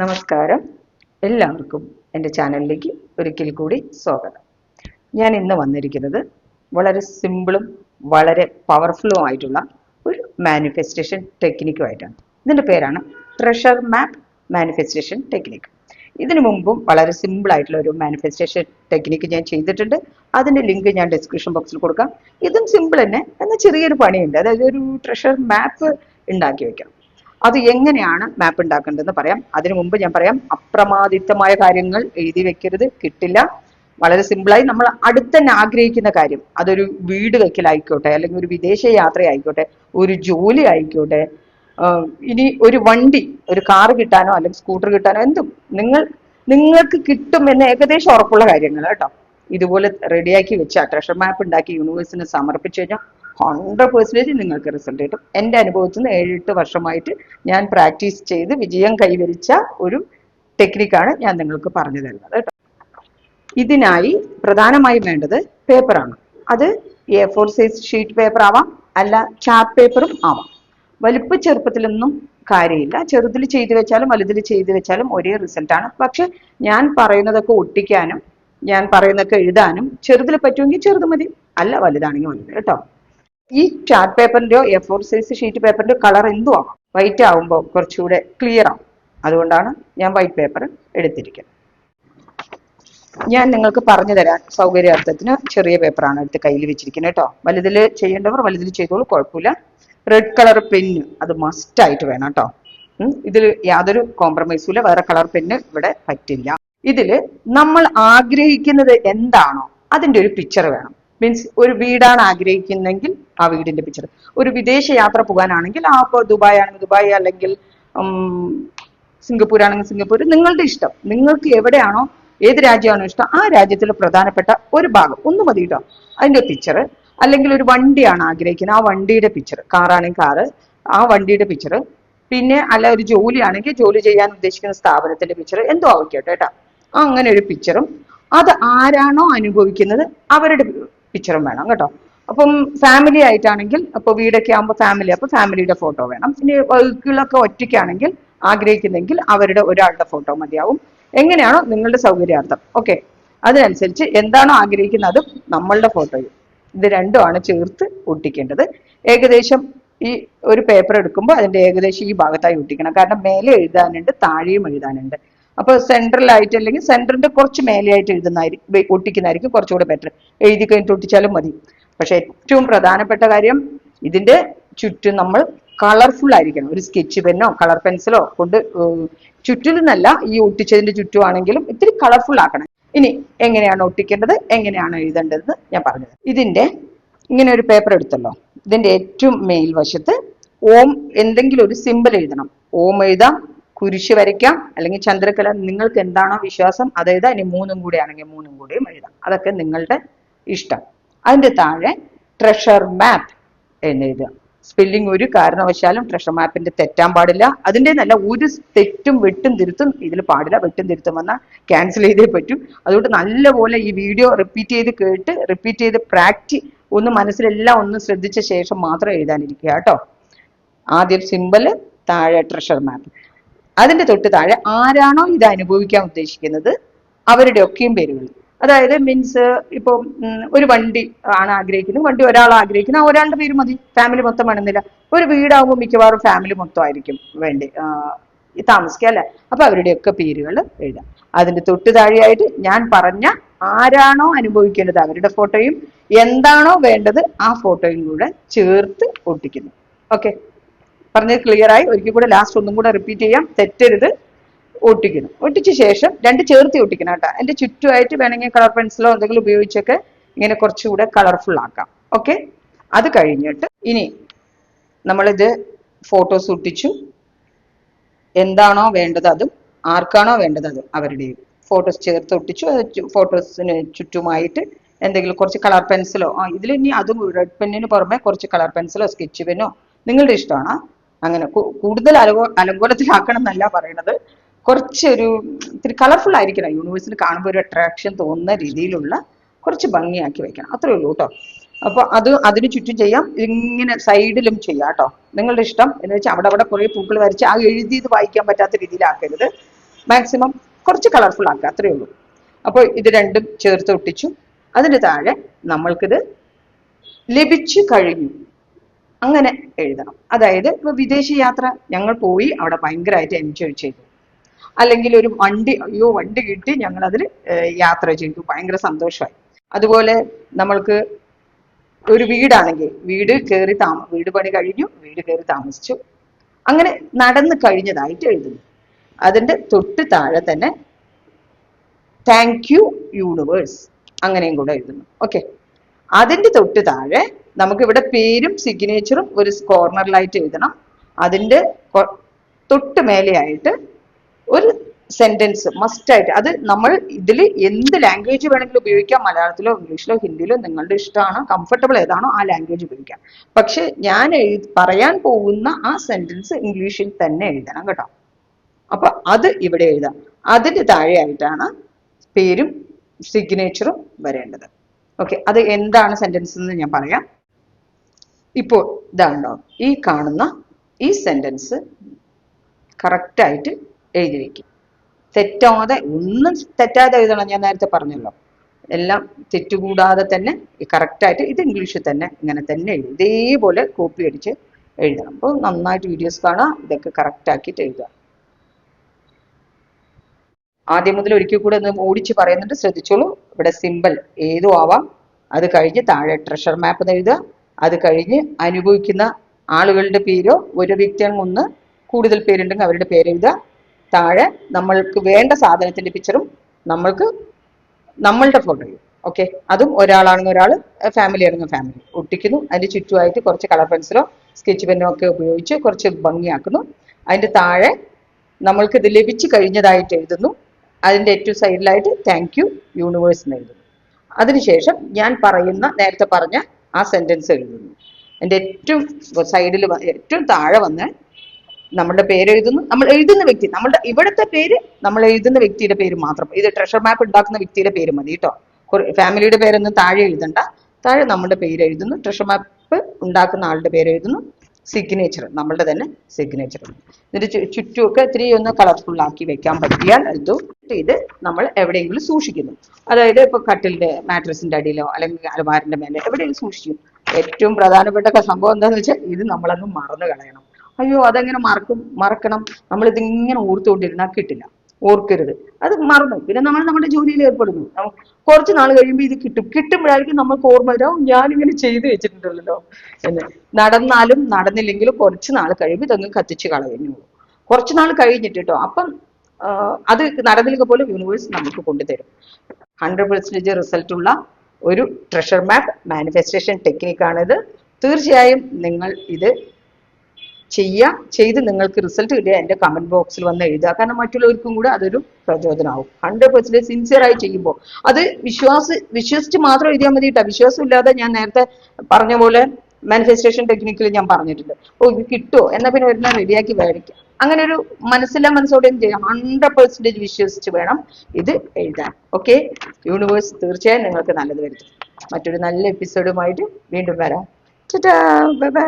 നമസ്കാരം, എല്ലാവർക്കും എൻ്റെ ചാനലിലേക്ക് ഒരിക്കൽ കൂടി സ്വാഗതം. ഞാൻ ഇന്ന് വന്നിരിക്കുന്നത് വളരെ സിമ്പിളും വളരെ പവർഫുള്ളും ആയിട്ടുള്ള ഒരു മാനിഫെസ്റ്റേഷൻ ടെക്നിക്കുമായിട്ടാണ്. ഇതിൻ്റെ പേരാണ് ട്രഷർ മാപ്പ് മാനിഫെസ്റ്റേഷൻ ടെക്നിക്ക്. ഇതിനു മുമ്പും വളരെ സിമ്പിൾ ആയിട്ടുള്ള ഒരു മാനിഫെസ്റ്റേഷൻ ടെക്നിക്ക് ഞാൻ ചെയ്തിട്ടുണ്ട്. അതിൻ്റെ ലിങ്ക് ഞാൻ ഡിസ്ക്രിപ്ഷൻ ബോക്സിൽ കൊടുക്കാം. ഇതും സിമ്പിൾ തന്നെ, എന്നാൽ ചെറിയൊരു പണിയുണ്ട്. അതായത് ഒരു ട്രഷർ മാപ്പ് ഉണ്ടാക്കി വെക്കാം. അത് എങ്ങനെയാണ് മാപ്പ് ഉണ്ടാക്കേണ്ടതെന്ന് പറയാം. അതിനു മുമ്പ് ഞാൻ പറയാം, അപ്രമാദിത്വമായ കാര്യങ്ങൾ എഴുതി വെക്കരുത്, കിട്ടില്ല. വളരെ സിമ്പിളായി നമ്മൾ അടുത്തന്നെ ആഗ്രഹിക്കുന്ന കാര്യം, അതൊരു വീട് വെക്കലായിക്കോട്ടെ, അല്ലെങ്കിൽ ഒരു വിദേശ യാത്ര ആയിക്കോട്ടെ, ഒരു ജോലി ആയിക്കോട്ടെ, ഇനി ഒരു വണ്ടി, ഒരു കാർ കിട്ടാനോ അല്ലെങ്കിൽ സ്കൂട്ടർ കിട്ടാനോ, എന്തും നിങ്ങൾക്ക് കിട്ടും എന്ന് ഏകദേശം ഉറപ്പുള്ള കാര്യങ്ങൾ കേട്ടോ. ഇതുപോലെ റെഡിയാക്കി വെച്ച ട്രഷർ മാപ്പ് ഉണ്ടാക്കി യൂണിവേഴ്സിന് സമർപ്പിച്ചു കഴിഞ്ഞാൽ 100% നിങ്ങൾക്ക് റിസൾട്ട് കിട്ടും. എൻ്റെ അനുഭവത്തിൽ നിന്ന് 7-8 വർഷമായിട്ട് ഞാൻ പ്രാക്ടീസ് ചെയ്ത് വിജയം കൈവരിച്ച ഒരു ടെക്നിക്കാണ് ഞാൻ നിങ്ങൾക്ക് പറഞ്ഞു തരുന്നത് കേട്ടോ. ഇതിനായി പ്രധാനമായും വേണ്ടത് പേപ്പറാണ്. അത് A4 സൈസ് ഷീറ്റ് പേപ്പർ ആവാം, അല്ല ചാർട്ട് പേപ്പറും ആവാം. വലിപ്പ ചെറുപ്പത്തിലൊന്നും കാര്യമില്ല. ചെറുതിൽ ചെയ്തു വെച്ചാലും വലുതിൽ ചെയ്തു വെച്ചാലും ഒരേ റിസൾട്ടാണ്. പക്ഷെ ഞാൻ പറയുന്നതൊക്കെ ഒട്ടിക്കാനും ഞാൻ പറയുന്നതൊക്കെ എഴുതാനും ചെറുതിൽ പറ്റുമെങ്കിൽ ചെറുത് മതി, അല്ല വലുതാണെങ്കിൽ വലുത് കേട്ടോ. ഈ ചാർട്ട് പേപ്പറിന്റെയോ A4 സൈസ് ഷീറ്റ് പേപ്പറിന്റെയോ കളർ എന്തും ആവാം. വൈറ്റ് ആവുമ്പോൾ കുറച്ചുകൂടെ ക്ലിയർ ആവും. അതുകൊണ്ടാണ് ഞാൻ വൈറ്റ് പേപ്പർ എടുത്തിരിക്കുന്നത്. ഞാൻ നിങ്ങൾക്ക് പറഞ്ഞു തരാൻ സൗകര്യാർത്ഥത്തിന് ചെറിയ പേപ്പറാണ് എടുത്ത് കയ്യിൽ വെച്ചിരിക്കുന്നത് കേട്ടോ. വലുതിൽ ചെയ്യേണ്ടവർ വലുതിൽ ചെയ്തോളൂ, കുഴപ്പമില്ല. റെഡ് കളർ പെന്ന് അത് മസ്റ്റ് ആയിട്ട് വേണം കേട്ടോ. ഇതിൽ യാതൊരു കോംപ്രമൈസും ഇല്ല. വേറെ കളർ പെന്ന് ഇവിടെ പറ്റില്ല. ഇതിൽ നമ്മൾ ആഗ്രഹിക്കുന്നത് എന്താണോ അതിന്റെ ഒരു പിക്ചർ വേണം. മീൻസ് ഒരു വീടാണ് ആഗ്രഹിക്കുന്നെങ്കിൽ ആ വീടിന്റെ പിക്ചർ, ഒരു വിദേശ യാത്ര പോകാനാണെങ്കിൽ ആ ഇപ്പോൾ ദുബായ് ആണെങ്കിൽ ദുബായ്, അല്ലെങ്കിൽ സിംഗപ്പൂർ ആണെങ്കിൽ സിംഗപ്പൂർ, നിങ്ങളുടെ ഇഷ്ടം. നിങ്ങൾക്ക് എവിടെയാണോ, ഏത് രാജ്യമാണോ ഇഷ്ടം ആ രാജ്യത്തിലെ പ്രധാനപ്പെട്ട ഒരു ഭാഗം ഒന്ന് മതി കേട്ടോ, അതിന്റെ പിക്ചർ. അല്ലെങ്കിൽ ഒരു വണ്ടിയാണ് ആഗ്രഹിക്കുന്നത്, ആ വണ്ടിയുടെ പിക്ചർ. കാറാണെങ്കിൽ കാറ്, ആ വണ്ടിയുടെ പിക്ചർ. പിന്നെ അല്ല ഒരു ജോലിയാണെങ്കിൽ ജോലി ചെയ്യാൻ ഉദ്ദേശിക്കുന്ന സ്ഥാപനത്തിന്റെ പിക്ചർ, എന്തോ ആവശ്യമായിട്ട് കേട്ടോ. അങ്ങനെ ഒരു പിക്ചറും, അത് ആരാണോ അനുഭവിക്കുന്നത് അവരുടെ പിക്ചറും വേണം കേട്ടോ. അപ്പം ഫാമിലി ആയിട്ടാണെങ്കിൽ, അപ്പോൾ വീടൊക്കെ ആകുമ്പോൾ ഫാമിലി, അപ്പോൾ ഫാമിലിയുടെ ഫോട്ടോ വേണം. ഇനി ബൈക്കുകളൊക്കെ ഒറ്റയ്ക്കാണെങ്കിൽ ആഗ്രഹിക്കുന്നെങ്കിൽ അവരുടെ ഒരാളുടെ ഫോട്ടോ മതിയാവും. എങ്ങനെയാണോ നിങ്ങളുടെ സൗകര്യാർത്ഥം. ഓക്കെ, അതിനനുസരിച്ച് എന്താണോ ആഗ്രഹിക്കുന്നത് അതും നമ്മളുടെ ഫോട്ടോയും, ഇത് രണ്ടുമാണ് ചേർത്ത് ഒട്ടിക്കേണ്ടത്. ഏകദേശം ഈ ഒരു പേപ്പർ എടുക്കുമ്പോൾ അതിന്റെ ഏകദേശം ഈ ഭാഗത്തായി ഒട്ടിക്കണം. കാരണം മേലെ എഴുതാനുണ്ട്, താഴെയും എഴുതാനുണ്ട്. അപ്പൊ സെൻട്രലായിട്ട് അല്ലെങ്കിൽ സെന്ററിന്റെ കുറച്ച് മേലെയായിട്ട് ഒട്ടിക്കുന്നതായിരിക്കും കുറച്ചുകൂടെ ബെറ്റർ. എഴുതി കഴിഞ്ഞിട്ട് ഒട്ടിച്ചാലും മതി. പക്ഷെ ഏറ്റവും പ്രധാനപ്പെട്ട കാര്യം, ഇതിന്റെ ചുറ്റും നമ്മൾ കളർഫുൾ ആയിരിക്കണം. ഒരു സ്കെച്ച് പെന്നോ കളർ പെൻസിലോ കൊണ്ട് ചുറ്റിലെന്നല്ല, ഈ ഒട്ടിച്ചതിന്റെ ചുറ്റുമാണെങ്കിലും ഇത്തിരി കളർഫുൾ ആക്കണം. ഇനി എങ്ങനെയാണ് ഒട്ടിക്കേണ്ടത്, എങ്ങനെയാണ് എഴുതേണ്ടത് ഞാൻ പറഞ്ഞത്. ഇതിന്റെ ഇങ്ങനെ ഒരു പേപ്പർ എടുത്തല്ലോ, ഇതിന്റെ ഏറ്റവും മേൽവശത്ത് ഓം എന്തെങ്കിലും ഒരു സിമ്പിൾ എഴുതണം. ഓം എഴുതാം, കുരിശ് വരയ്ക്കാം, അല്ലെങ്കിൽ ചന്ദ്രക്കല, നിങ്ങൾക്ക് എന്താണോ വിശ്വാസം അത് എഴുതാം. ഇനി 3 കൂടെ ആണെങ്കിൽ 3 കൂടെയും എഴുതാം. അതൊക്കെ നിങ്ങളുടെ ഇഷ്ടം. അതിന്റെ താഴെ ട്രഷർ മാപ്പ് എന്നെഴുതുക. സ്പെല്ലിംഗ് ഒരു കാരണവശാലും ട്രഷർ മാപ്പിന്റെ തെറ്റാൻ പാടില്ല. അതിൻ്റെ നല്ല ഒരു തെറ്റും വെട്ടും തിരുത്തും ഇതിൽ പാടില്ല. വെട്ടും തിരുത്തും വന്നാൽ ക്യാൻസൽ ചെയ്തേ പറ്റും. അതുകൊണ്ട് നല്ലപോലെ ഈ വീഡിയോ റിപ്പീറ്റ് ചെയ്ത് കേട്ട് റിപ്പീറ്റ് ചെയ്ത് ഒന്ന് മനസ്സിലെല്ലാം ഒന്ന് ശ്രദ്ധിച്ച ശേഷം മാത്രം എഴുതാനിരിക്കുക കേട്ടോ. ആദ്യം സിമ്പല്, താഴെ ട്രഷർ മാപ്പ്. അതിന്റെ തൊട്ട് താഴെ ആരാണോ ഇത് അനുഭവിക്കാൻ ഉദ്ദേശിക്കുന്നത് അവരുടെ ഒക്കെയും പേരുകൾ. അതായത് മീൻസ് ഇപ്പൊ ഒരു വണ്ടി ആണ് ആഗ്രഹിക്കുന്നത്, വണ്ടി ഒരാൾ ആഗ്രഹിക്കുന്നത്, ആ ഒരാളുടെ പേര് മതി. ഫാമിലി മൊത്തം വേണമെന്നില്ല. ഒരു വീടാകുമ്പോൾ മിക്കവാറും ഫാമിലി മൊത്തം ആയിരിക്കും വേണ്ടി താമസിക്കുക അല്ലെ. അപ്പൊ അവരുടെയൊക്കെ പേരുകൾ എഴുതാം. അതിന്റെ തൊട്ട് താഴെയായിട്ട് ഞാൻ പറഞ്ഞ ആരാണോ അനുഭവിക്കേണ്ടത് അവരുടെ ഫോട്ടോയും എന്താണോ വേണ്ടത് ആ ഫോട്ടോയും കൂടെ ചേർത്ത് ഒട്ടിക്കുന്നു. ഓക്കെ, പറഞ്ഞത് ക്ലിയർ ആയി? ഒരിക്കൽ കൂടെ ലാസ്റ്റ് ഒന്നും കൂടെ റിപ്പീറ്റ് ചെയ്യാം, തെറ്റരുത്. ഒട്ടിക്കുന്നു. ഒട്ടിച്ച ശേഷം 2 ചേർത്തി ഒട്ടിക്കണം കേട്ടോ. അതിന്റെ ചുറ്റുമായിട്ട് വേണമെങ്കിൽ കളർ പെൻസിലോ എന്തെങ്കിലും ഉപയോഗിച്ചൊക്കെ ഇങ്ങനെ കുറച്ചുകൂടെ കളർഫുൾ ആക്കാം. ഓക്കെ, അത് കഴിഞ്ഞിട്ട് ഇനി നമ്മളിത് ഫോട്ടോസ് ഒട്ടിച്ചു. എന്താണോ വേണ്ടത് അതും ആർക്കാണോ വേണ്ടത് അതും അവരുടെയും ഫോട്ടോസ് ചേർത്ത് ഒട്ടിച്ചു. ഫോട്ടോസിന് ചുറ്റുമായിട്ട് എന്തെങ്കിലും കുറച്ച് കളർ പെൻസിലോ, ഇതിൽ ഇനി അതും റെഡ് പെന്നിന് പുറമെ കുറച്ച് കളർ പെൻസിലോ സ്കെച്ച് പെന്നോ നിങ്ങളുടെ ഇഷ്ടമാണ്. അങ്ങനെ കൂടുതൽ അലങ്കോലത്തിലാക്കണം എന്നല്ല പറയണത്. കുറച്ചൊരു ഇത്തിരി കളർഫുൾ ആയിരിക്കണം. യൂണിവേഴ്സിൽ കാണുമ്പോൾ ഒരു അട്രാക്ഷൻ തോന്നുന്ന രീതിയിലുള്ള കുറച്ച് ഭംഗിയാക്കി വെക്കണം. അത്രേ ഉള്ളൂ കേട്ടോ. അപ്പൊ അതിന് ചുറ്റും ചെയ്യാം, ഇങ്ങനെ സൈഡിലും ചെയ്യാം കേട്ടോ. നിങ്ങളുടെ ഇഷ്ടം എന്ന് വെച്ചാൽ അവിടെ കുറെ പൂക്കൾ വരച്ച് ആ എഴുതിയത് വായിക്കാൻ പറ്റാത്ത രീതിയിലാക്കരുത്. മാക്സിമം കുറച്ച് കളർഫുൾ ആക്കുക, അത്രയേ ഉള്ളൂ. അപ്പോൾ ഇത് രണ്ടും ചേർത്ത് ഒട്ടിച്ചു. അതിന് താഴെ നമ്മൾക്കിത് ലഭിച്ചു കഴിഞ്ഞു അങ്ങനെ എഴുതണം. അതായത് ഇപ്പൊ വിദേശ യാത്ര ഞങ്ങൾ പോയി, അവിടെ ഭയങ്കരമായിട്ട് എൻജോയ് ചെയ്തു. അല്ലെങ്കിൽ ഒരു വണ്ടി, അയ്യോ വണ്ടി കിട്ടി, ഞങ്ങൾ അതിൽ യാത്ര ചെയ്തു, ഭയങ്കര സന്തോഷമായി. അതുപോലെ നമ്മൾക്ക് ഒരു വീടാണെങ്കിൽ വീട് പണി കഴിഞ്ഞു, വീട് കയറി താമസിച്ചു, അങ്ങനെ നടന്നു കഴിഞ്ഞതായിട്ട് എഴുതുന്നു. അതിന്റെ തൊട്ട് താഴെ തന്നെ താങ്ക് യു യൂണിവേഴ്സ് അങ്ങനെയും കൂടെ എഴുതുന്നു. ഓക്കെ, അതിന്റെ തൊട്ട് താഴെ നമുക്ക് ഇവിടെ പേരും സിഗ്നേച്ചറും ഒരു കോർണറിലായിട്ട് എഴുതണം. അതിന്റെ തൊട്ട് മേലെയായിട്ട് ഒരു സെന്റൻസ് മസ്റ്റ് ആയിട്ട്, അത് നമ്മൾ ഇതിൽ എന്ത് ലാംഗ്വേജ് വേണമെങ്കിലും ഉപയോഗിക്കാം, മലയാളത്തിലോ ഇംഗ്ലീഷിലോ ഹിന്ദിയിലോ നിങ്ങളുടെ ഇഷ്ടമാണ്, കംഫർട്ടബിൾ ഏതാണോ ആ ലാംഗ്വേജ് ഉപയോഗിക്കാം. പക്ഷെ ഞാൻ പറയാൻ പോകുന്ന ആ സെന്റൻസ് ഇംഗ്ലീഷിൽ തന്നെ എഴുതണം കേട്ടോ. അപ്പൊ അത് ഇവിടെ എഴുതാം. അതിന് താഴെയായിട്ടാണ് പേരും സിഗ്നേച്ചറും വരേണ്ടത്. ഓക്കെ, അത് എന്താണ് സെന്റൻസ് എന്ന് ഞാൻ പറയാം. ഇപ്പോൾ ഇതാണോ ഈ കാണുന്ന ഈ സെന്റൻസ് കറക്റ്റായിട്ട് എഴുതി വെക്കും. തെറ്റാതെ, ഒന്നും തെറ്റാതെ എഴുതണം, ഞാൻ നേരത്തെ പറഞ്ഞല്ലോ. എല്ലാം തെറ്റുകൂടാതെ തന്നെ കറക്റ്റായിട്ട് ഇത് ഇംഗ്ലീഷിൽ തന്നെ ഇങ്ങനെ തന്നെ എഴുതും. ഇതേപോലെ കോപ്പി അടിച്ച് എഴുതണം. അപ്പോൾ നന്നായിട്ട് വീഡിയോസ് കാണാം, ഇതൊക്കെ കറക്റ്റ് ആക്കിയിട്ട് എഴുതുക. ആദ്യം മുതൽ ഒരിക്കൽ കൂടെ ഒന്ന് ഓടിച്ച് പറയുന്നുണ്ട്, ശ്രദ്ധിച്ചോളൂ. ഇവിടെ സിമ്പിൾ ഏതും ആവാം. അത് കഴിഞ്ഞ് താഴെ ട്രഷർ മാപ്പ് എഴുതുക. അത് കഴിഞ്ഞ് അനുഭവിക്കുന്ന ആളുകളുടെ പേരോ, ഒരു വ്യക്തിയാണെങ്കിൽ ഒന്ന് കൂടുതൽ പേരുണ്ടെങ്കിൽ അവരുടെ പേര് എഴുതുക. താഴെ നമ്മൾക്ക് വേണ്ട സാധനത്തിന്റെ പിക്ചറും നമ്മളുടെ ഫോട്ടോയും. ഓക്കെ, അതും ഒരാളാണെങ്കിൽ ഒരാൾ, ഫാമിലി ആണെങ്കിൽ ഫാമിലി ഒട്ടിക്കുന്നു. അതിന്റെ ചുറ്റുമായിട്ട് കുറച്ച് കളർ പെൻസിലോ സ്കെച്ച് പെന്നോ ഒക്കെ ഉപയോഗിച്ച് കുറച്ച് ഭംഗിയാക്കുന്നു. അതിന്റെ താഴെ നമ്മൾക്ക് ഇത് ലഭിച്ചു കഴിഞ്ഞതായിട്ട് എഴുതുന്നു. അതിന്റെ ഏറ്റവും സൈഡിലായിട്ട് താങ്ക് യു യൂണിവേഴ്സ് എന്ന് എഴുതുന്നു. അതിനുശേഷം ഞാൻ പറയുന്ന നേരത്തെ പറഞ്ഞ ആ സെന്റൻസ് എഴുതുന്നു. എൻ്റെ ഏറ്റവും സൈഡിൽ ഏറ്റവും താഴെ വന്ന് നമ്മുടെ പേര് എഴുതുന്നു. നമ്മൾ എഴുതുന്ന വ്യക്തി, നമ്മളുടെ ഇവിടുത്തെ പേര്, നമ്മൾ എഴുതുന്ന വ്യക്തിയുടെ പേര് മാത്രം. ഇത് ട്രഷർ മാപ്പ് ഉണ്ടാക്കുന്ന വ്യക്തിയുടെ പേര് മതി കേട്ടോ. ഫാമിലിയുടെ പേരൊന്നും താഴെ എഴുതണ്ട. താഴെ നമ്മുടെ പേര് എഴുതുന്നു, ട്രഷർ മാപ്പ് ഉണ്ടാക്കുന്ന ആളുടെ പേര് എഴുതുന്നു, സിഗ്നേച്ചർ നമ്മളുടെ തന്നെ സിഗ്നേച്ചർ. ഇതിന്റെ ചുറ്റുമൊക്കെ ഇത്തിരി ഒന്ന് കളർഫുൾ ആക്കി വെക്കാൻ പറ്റിയാൽ ഇത് നമ്മൾ എവിടെയെങ്കിലും സൂക്ഷിക്കുന്നു. അതായത് ഇപ്പൊ കട്ടിലിന്റെ മാട്രസിന്റെ അടിയിലോ അല്ലെങ്കിൽ അലമാരിന്റെ മേലെ എവിടെയെങ്കിലും സൂക്ഷിക്കും. ഏറ്റവും പ്രധാനപ്പെട്ട സംഭവം എന്താണെന്ന് വെച്ചാൽ ഇത് നമ്മളങ്ങ് മറന്നു കളയണം. അയ്യോ അതെങ്ങനെ മറക്കണം, നമ്മൾ ഇതിങ്ങനെ ഓർത്തുകൊണ്ടിരുന്നാൽ കിട്ടില്ല, ഓർക്കരുത്. അത് മറന്നു പിന്നെ നമ്മൾ നമ്മുടെ ജോലിയിൽ ഏർപ്പെടുന്നു. കുറച്ച് നാൾ കഴിയുമ്പോൾ ഇത് കിട്ടുമ്പോഴായിരിക്കും നമുക്ക് ഓർമ്മ വരാം, ഞാനിങ്ങനെ ചെയ്തു വെച്ചിട്ടുണ്ടല്ലോ എന്ന്. നടന്നാലും നടന്നില്ലെങ്കിലും കുറച്ച് നാൾ കഴിയുമ്പോൾ ഇതങ്ങ് കത്തിച്ച് കളയുന്നു. കുറച്ച് നാൾ കഴിഞ്ഞിട്ട് കേട്ടോ. അപ്പം അത് നടന്നില്ലെങ്കിൽ പോലും യൂണിവേഴ്സ് നമുക്ക് കൊണ്ടുതരും. 100% റിസൾട്ട് ഉള്ള ഒരു ട്രഷർ മാപ്പ് മാനിഫെസ്റ്റേഷൻ ടെക്നിക്കാണിത്. തീർച്ചയായും നിങ്ങൾ ഇത് ചെയ്ത് നിങ്ങൾക്ക് റിസൾട്ട് കിട്ടിയ എൻ്റെ കമന്റ് ബോക്സിൽ വന്ന് എഴുതുക. കാരണം മറ്റുള്ളവർക്കും കൂടെ അതൊരു പ്രചോദനമാവും. 100% സിൻസിയറായി ചെയ്യുമ്പോൾ അത് വിശ്വസിച്ച് മാത്രം എഴുതിയാൽ മതി കേട്ടോ. വിശ്വാസം ഇല്ലാതെ, ഞാൻ നേരത്തെ പറഞ്ഞ പോലെ മാനിഫെസ്റ്റേഷൻ ടെക്നിക്കിൽ ഞാൻ പറഞ്ഞിട്ടുണ്ട്, ഇത് കിട്ടുമോ എന്നാ പിന്നെ ഒരെണ്ണം റെഡിയാക്കി മേടിക്കാം. അങ്ങനെ ഒരു മനസ്സോടെയും ചെയ്യാം. 100% വിശ്വസിച്ച് വേണം ഇത് എഴുതാൻ. ഓക്കെ, യൂണിവേഴ്സ് തീർച്ചയായും നിങ്ങൾക്ക് നല്ലത് വരുത്തും. മറ്റൊരു നല്ല എപ്പിസോഡുമായിട്ട് വീണ്ടും വരാം. Bye bye.